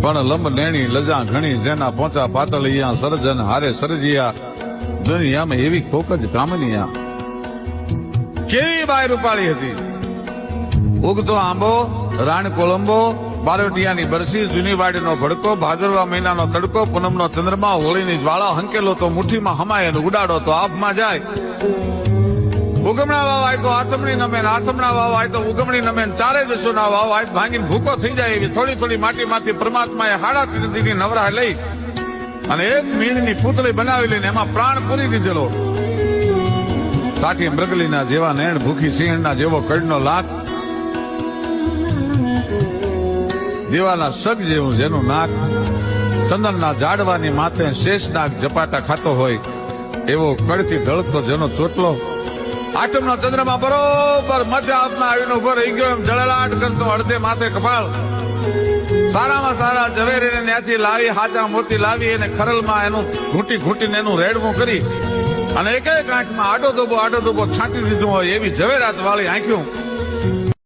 પણ લંબ નેણી લજા ઘણી જેના પહોંચા પાતળિયા સર્જન હારે સર્જિયા દુનિયામાં એવી કોક જ કામનિયા કેવી બાય રૂપાળી હતી ઉગતો આંબો રાણ કોલંબો બારોટિયાની બરસી જૂની વાડીનો ભડકો ભાદરવા મહિનાનો તડકો પૂનમનો ચંદ્રમા હોળીની જ્વાળા હંકેલો તો મુઠ્ઠીમાં હમાય અને ઉડાડો તો આભમાં જાય ઉગમણા વાવ આય તો આથમણી નમે આથમણા વાવ આય તો ઉગમણી નમે ચારે દશોના વાવ આય ભાંગીને ભૂકો થઈ જાય એવી થોડી થોડી માટીમાંથી પરમાત્માએ હાડા દીધી નવરા લઈ અને એક મીણની પૂતળી બનાવી લઈને એમાં પ્રાણ પૂરી દીધેલો કાઠી મૃગલીના જેવા નેણ ભૂખી સિંહણના જેવો કડનો લાખ દેવાના સગ જેવું જેનું નાક ચંદનના ઝાડવાની માથે શેષનાગ ઝપાટા ખાતો હોય એવો કડથી ઢળતો જેનો ચોટલો આઠમનો ચંદ્રમાં બરોબર મધ્ય હાથમાં આવીને ઉભો રહી ગયો એમ જળલાટ કરતો અડધે માથે કપાળ સારામાં સારા ઝવેરીને ત્યાંથી લાવી હાચા મોતી લાવી એને ખરલમાં એનું ઘૂંટી ઘૂંટીને એનું રેડવું કરી અને એક એક આંખમાં આડો ધોબો છાંટી દીધું હોય એવી ઝવેરાત વાળી આંખ્યું